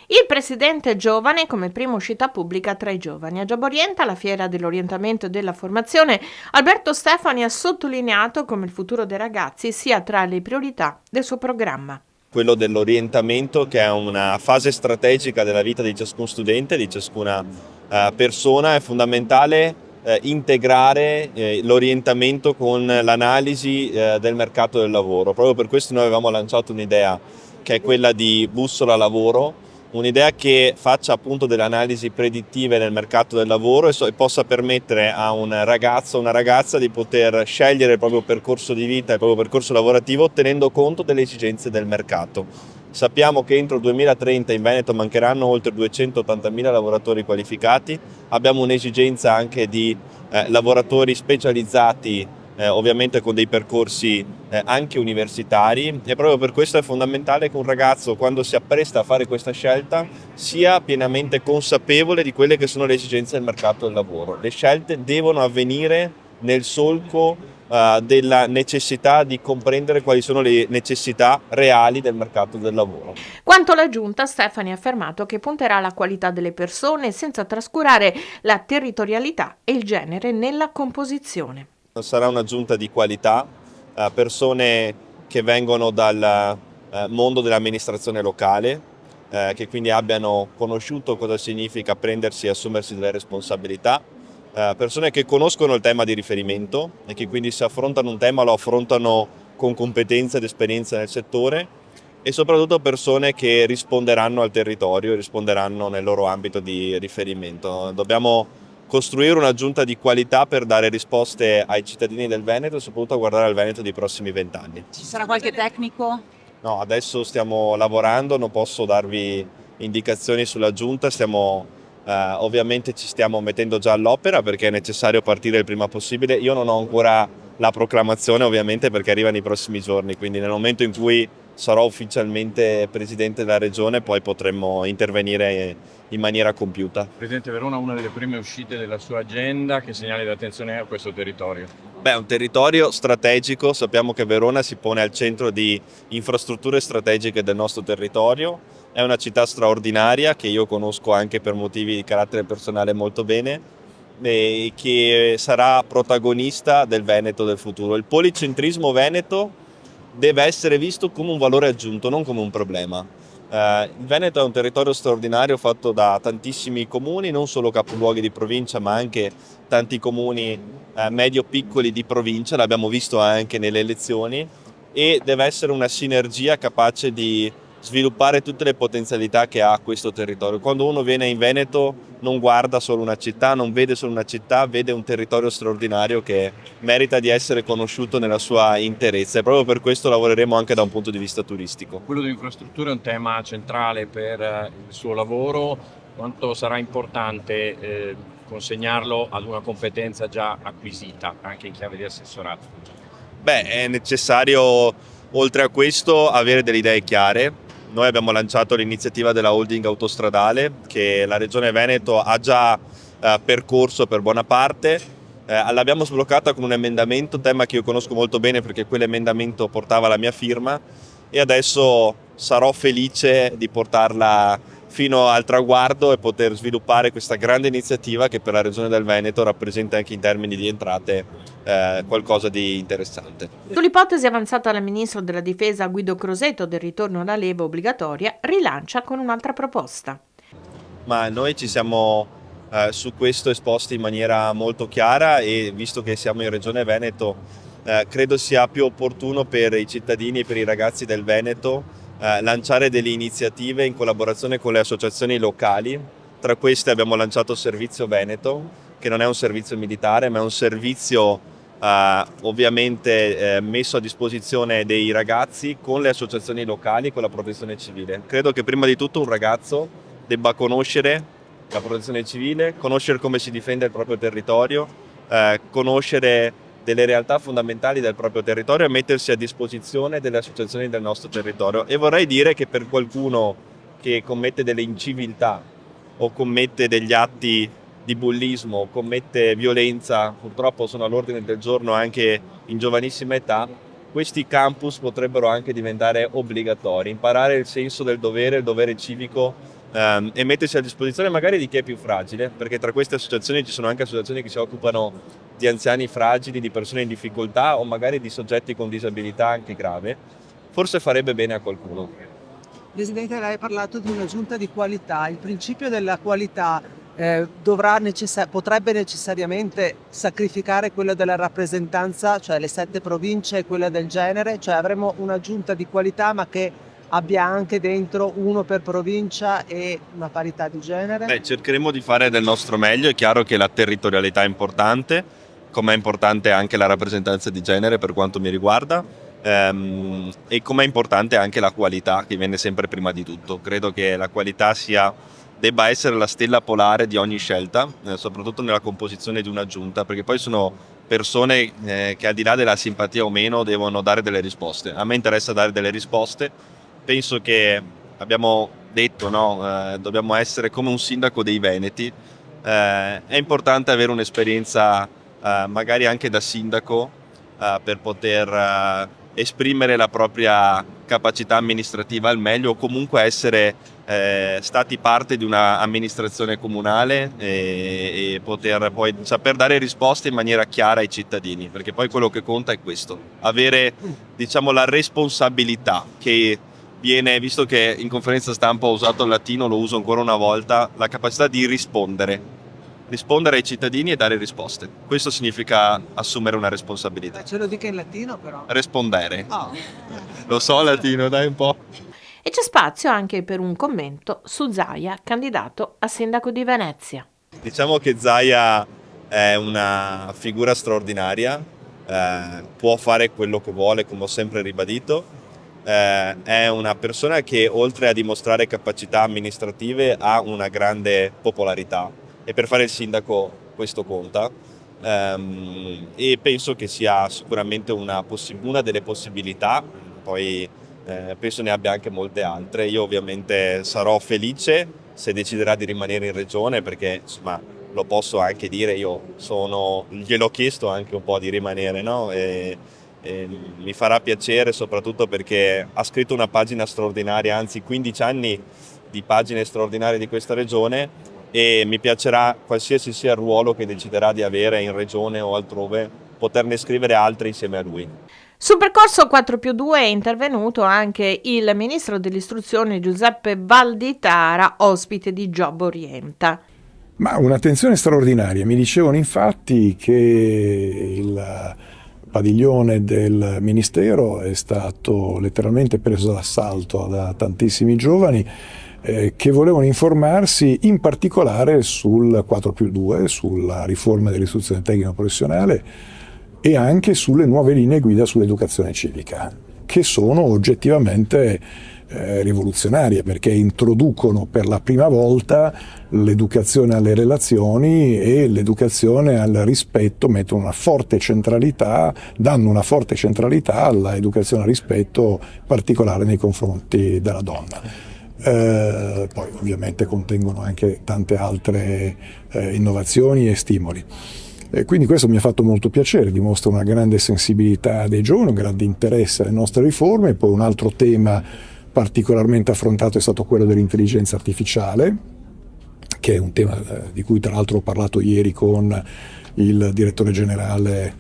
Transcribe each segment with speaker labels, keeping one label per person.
Speaker 1: Il presidente giovane come prima uscita pubblica tra i giovani. A Job Orienta, la fiera dell'orientamento e della formazione, Alberto Stefani ha sottolineato come il futuro dei ragazzi sia tra le priorità del suo programma.
Speaker 2: Quello dell'orientamento, che è una fase strategica della vita di ciascun studente, di ciascuna persona, è fondamentale integrare l'orientamento con l'analisi del mercato del lavoro. Proprio per questo noi avevamo lanciato un'idea che è quella di Bussola Lavoro, un'idea che faccia appunto delle analisi predittive nel mercato del lavoro e possa permettere a un ragazzo o una ragazza di poter scegliere il proprio percorso di vita, il proprio percorso lavorativo, tenendo conto delle esigenze del mercato. Sappiamo che entro il 2030 in Veneto mancheranno oltre 280.000 lavoratori qualificati, abbiamo un'esigenza anche di lavoratori specializzati, ovviamente con dei percorsi anche universitari, e proprio per questo è fondamentale che un ragazzo, quando si appresta a fare questa scelta, sia pienamente consapevole di quelle che sono le esigenze del mercato del lavoro. Le scelte devono avvenire nel solco della necessità di comprendere quali sono le necessità reali del mercato del lavoro.
Speaker 1: Quanto alla giunta, Stefani ha affermato che punterà alla qualità delle persone senza trascurare la territorialità e il genere nella composizione.
Speaker 2: Sarà una giunta di qualità, persone che vengono dal mondo dell'amministrazione locale, che quindi abbiano conosciuto cosa significa prendersi e assumersi delle responsabilità, persone che conoscono il tema di riferimento e che quindi se affrontano un tema lo affrontano con competenza ed esperienza nel settore, e soprattutto persone che risponderanno al territorio e risponderanno nel loro ambito di riferimento. Dobbiamo costruire una giunta di qualità per dare risposte ai cittadini del Veneto e soprattutto a guardare al Veneto dei prossimi 20 anni.
Speaker 3: Ci sarà qualche tecnico?
Speaker 2: No, adesso stiamo lavorando, non posso darvi indicazioni sulla giunta, ovviamente ci stiamo mettendo già all'opera perché è necessario partire il prima possibile. Io non ho ancora la proclamazione ovviamente perché arriva nei prossimi giorni, quindi nel momento in cui sarò ufficialmente presidente della regione poi potremmo intervenire in maniera compiuta.
Speaker 4: Presidente, Verona, una delle prime uscite della sua agenda, che segnale d'attenzione è a questo territorio?
Speaker 2: Beh, è un territorio strategico, sappiamo che Verona si pone al centro di infrastrutture strategiche del nostro territorio, è una città straordinaria che io conosco anche per motivi di carattere personale molto bene e che sarà protagonista del Veneto del futuro. Il policentrismo veneto deve essere visto come un valore aggiunto, non come un problema. Il Veneto è un territorio straordinario fatto da tantissimi comuni, non solo capoluoghi di provincia, ma anche tanti comuni medio-piccoli di provincia, l'abbiamo visto anche nelle elezioni, e deve essere una sinergia capace di sviluppare tutte le potenzialità che ha questo territorio. Quando uno viene in Veneto non guarda solo una città, non vede solo una città, vede un territorio straordinario che merita di essere conosciuto nella sua interezza, e proprio per questo lavoreremo anche da un punto di vista turistico.
Speaker 4: Quello delle infrastrutture è un tema centrale per il suo lavoro. Quanto sarà importante consegnarlo ad una competenza già acquisita, anche in chiave di assessorato?
Speaker 2: Beh, è necessario, oltre a questo, avere delle idee chiare. Noi abbiamo lanciato l'iniziativa della holding autostradale che la Regione Veneto ha già percorso per buona parte. L'abbiamo sbloccata con un emendamento, tema che io conosco molto bene perché quell'emendamento portava la mia firma, e adesso sarò felice di portarla fino al traguardo e poter sviluppare questa grande iniziativa che per la Regione del Veneto rappresenta anche in termini di entrate qualcosa di interessante.
Speaker 1: Sull'ipotesi avanzata dal ministro della Difesa Guido Crosetto del ritorno alla leva obbligatoria, rilancia con un'altra proposta.
Speaker 2: Ma noi ci siamo su questo esposti in maniera molto chiara, e visto che siamo in Regione Veneto, credo sia più opportuno per i cittadini e per i ragazzi del Veneto lanciare delle iniziative in collaborazione con le associazioni locali. Tra queste abbiamo lanciato Servizio Veneto, che non è un servizio militare, ma è un servizio ovviamente messo a disposizione dei ragazzi con le associazioni locali, con la protezione civile. Credo che prima di tutto un ragazzo debba conoscere la protezione civile, conoscere come si difende il proprio territorio, conoscere delle realtà fondamentali del proprio territorio e mettersi a disposizione delle associazioni del nostro territorio. E vorrei dire che per qualcuno che commette delle inciviltà o commette degli atti di bullismo, commette violenza, purtroppo sono all'ordine del giorno anche in giovanissima età, questi campus potrebbero anche diventare obbligatori, imparare il senso del dovere, il dovere civico e mettersi a disposizione magari di chi è più fragile, perché tra queste associazioni ci sono anche associazioni che si occupano di anziani fragili, di persone in difficoltà o magari di soggetti con disabilità anche grave, forse farebbe bene a qualcuno.
Speaker 3: Presidente, lei ha parlato di una giunta di qualità. Il principio della qualità potrebbe necessariamente sacrificare quello della rappresentanza, cioè le 7 province e quella del genere, cioè avremo una giunta di qualità ma che abbia anche dentro uno per provincia e una parità di genere?
Speaker 2: Cercheremo di fare del nostro meglio. È chiaro che la territorialità è importante, come è importante anche la rappresentanza di genere per quanto mi riguarda, e come è importante anche la qualità, che viene sempre prima di tutto. Credo che la qualità debba essere la stella polare di ogni scelta, soprattutto nella composizione di una giunta, perché poi sono persone che al di là della simpatia o meno devono dare delle risposte. A me interessa dare delle risposte. Penso che abbiamo detto, no? Dobbiamo essere come un sindaco dei Veneti. È importante avere un'esperienza magari anche da sindaco per poter esprimere la propria capacità amministrativa al meglio, o comunque essere stati parte di una amministrazione comunale e poter poi saper dare risposte in maniera chiara ai cittadini, perché poi quello che conta è questo, avere, diciamo, la responsabilità che viene, visto che in conferenza stampa ho usato il latino, lo uso ancora una volta, la capacità di rispondere ai cittadini e dare risposte. Questo significa assumere una responsabilità.
Speaker 3: Ce lo dica in latino però.
Speaker 2: Rispondere.
Speaker 3: Oh.
Speaker 2: Lo so latino, dai un po'.
Speaker 1: E c'è spazio anche per un commento su Zaia, candidato a sindaco di Venezia.
Speaker 2: Diciamo che Zaia è una figura straordinaria, può fare quello che vuole, come ho sempre ribadito. È una persona che oltre a dimostrare capacità amministrative ha una grande popolarità e per fare il sindaco questo conta, e penso che sia sicuramente una delle possibilità, poi penso ne abbia anche molte altre. Io ovviamente sarò felice se deciderà di rimanere in regione, perché insomma lo posso anche dire, gliel'ho chiesto anche un po' di rimanere, no? E mi farà piacere, soprattutto perché ha scritto una pagina straordinaria, anzi 15 anni di pagine straordinarie di questa regione, e mi piacerà, qualsiasi sia il ruolo che deciderà di avere in regione o altrove, poterne scrivere altri insieme a lui.
Speaker 1: Sul percorso 4+2 è intervenuto anche il ministro dell'istruzione Giuseppe Valditara, ospite di Job Orienta.
Speaker 5: Ma un'attenzione straordinaria. Mi dicevano infatti che il padiglione del Ministero è stato letteralmente preso d'assalto da tantissimi giovani che volevano informarsi in particolare sul 4+2, sulla riforma dell'istruzione tecnico-professionale e anche sulle nuove linee guida sull'educazione civica, che sono oggettivamente rivoluzionarie, perché introducono per la prima volta l'educazione alle relazioni e l'educazione al rispetto, danno una forte centralità all'educazione al rispetto particolare nei confronti della donna. Poi ovviamente contengono anche tante altre innovazioni e stimoli. Quindi questo mi ha fatto molto piacere, dimostra una grande sensibilità dei giovani, un grande interesse alle nostre riforme. Poi un altro tema particolarmente affrontato è stato quello dell'intelligenza artificiale, che è un tema di cui tra l'altro ho parlato ieri con il direttore generale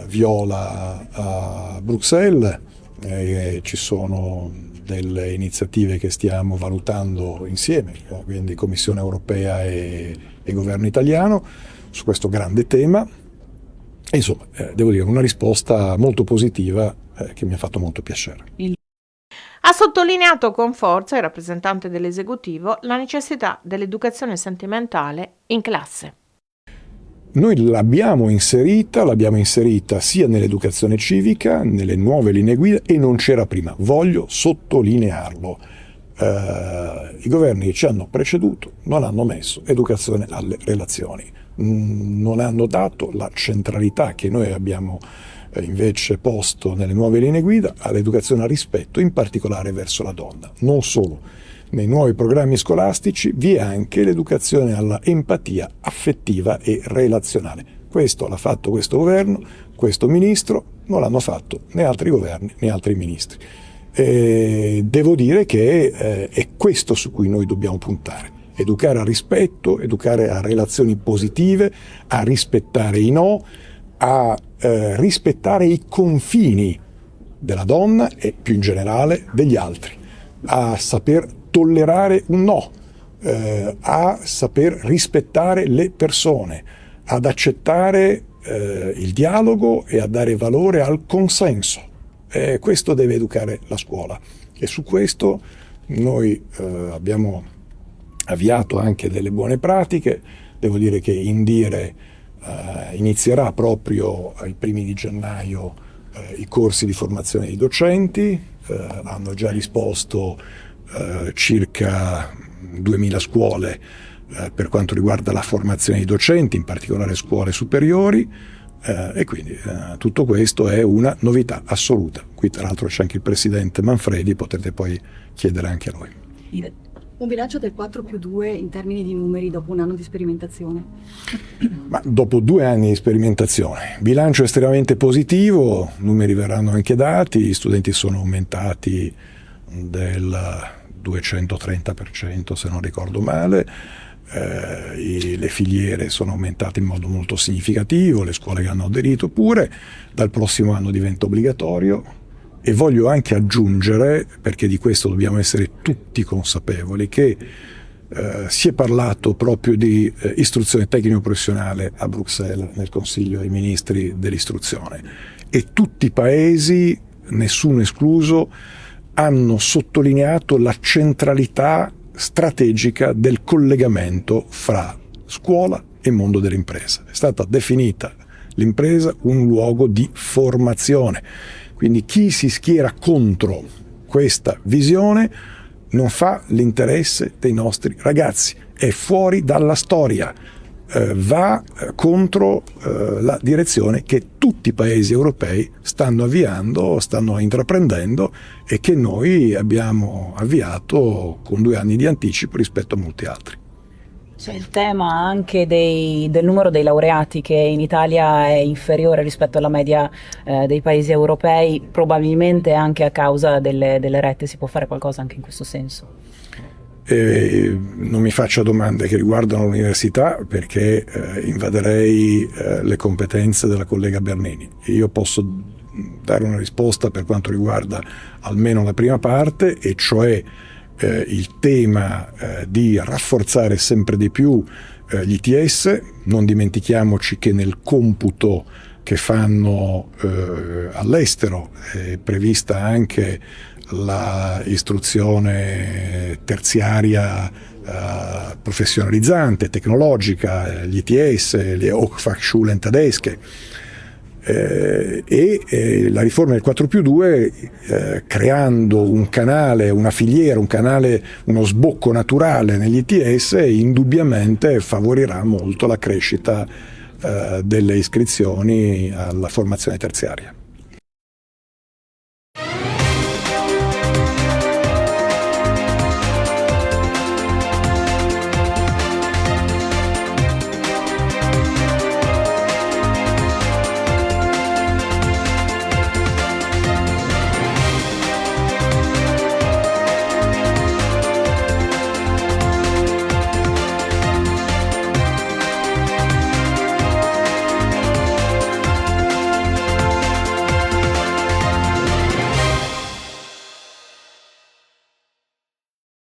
Speaker 5: Viola a Bruxelles. Ci sono delle iniziative che stiamo valutando insieme, quindi Commissione Europea e Governo italiano, su questo grande tema. E insomma, devo dire, una risposta molto positiva che mi ha fatto molto piacere.
Speaker 1: Ha sottolineato con forza il rappresentante dell'esecutivo la necessità dell'educazione sentimentale in classe.
Speaker 5: Noi l'abbiamo inserita sia nell'educazione civica, nelle nuove linee guida, e non c'era prima. Voglio sottolinearlo. I governi che ci hanno preceduto non hanno messo educazione alle relazioni, non hanno dato la centralità che noi abbiamo invece posto nelle nuove linee guida all'educazione al rispetto, in particolare verso la donna. Non solo. Nei nuovi programmi scolastici vi è anche l'educazione alla empatia affettiva e relazionale. Questo l'ha fatto questo governo, questo ministro, non l'hanno fatto né altri governi né altri ministri. Devo dire che è questo su cui noi dobbiamo puntare: educare al rispetto, educare a relazioni positive, a rispettare i no, a rispettare i confini della donna e più in generale degli altri, a saper tollerare un no, a saper rispettare le persone, ad accettare il dialogo e a dare valore al consenso. Questo deve educare la scuola, e su questo noi abbiamo avviato anche delle buone pratiche. Devo dire che Indire inizierà proprio ai primi di gennaio i corsi di formazione dei docenti. Hanno già risposto circa 2000 scuole per quanto riguarda la formazione dei docenti, in particolare scuole superiori, e quindi tutto questo è una novità assoluta. Qui tra l'altro c'è anche il presidente Manfredi, potrete poi chiedere anche a lui.
Speaker 6: Un bilancio del 4+2 in termini di numeri dopo un anno di sperimentazione?
Speaker 5: Ma dopo 2 anni di sperimentazione, bilancio estremamente positivo, numeri verranno anche dati, gli studenti sono aumentati del 230% se non ricordo male, le filiere sono aumentate in modo molto significativo, le scuole che hanno aderito pure, dal prossimo anno diventa obbligatorio. E voglio anche aggiungere, perché di questo dobbiamo essere tutti consapevoli, che si è parlato proprio di istruzione tecnico-professionale a Bruxelles nel Consiglio dei Ministri dell'Istruzione, e tutti i paesi, nessuno escluso, hanno sottolineato la centralità strategica del collegamento fra scuola e mondo delle imprese. È stata definita l'impresa un luogo di formazione. Quindi chi si schiera contro questa visione non fa l'interesse dei nostri ragazzi, è fuori dalla storia, va contro la direzione che tutti i paesi europei stanno avviando, stanno intraprendendo, e che noi abbiamo avviato con 2 anni di anticipo rispetto a molti altri.
Speaker 7: C'è il tema anche del numero dei laureati, che in Italia è inferiore rispetto alla media dei paesi europei, probabilmente anche a causa delle rette. Si può fare qualcosa anche in questo senso?
Speaker 5: Non mi faccia domande che riguardano l'università, perché invaderei le competenze della collega Bernini. Io posso dare una risposta per quanto riguarda almeno la prima parte, e cioè il tema di rafforzare sempre di più gli ITS. Non dimentichiamoci che nel computo che fanno all'estero è prevista anche la istruzione terziaria professionalizzante, tecnologica, gli ITS, le Hochfachschulen tedesche. E la riforma del 4+2, creando un canale, una filiera, uno sbocco naturale negli ITS, indubbiamente favorirà molto la crescita delle iscrizioni alla formazione terziaria.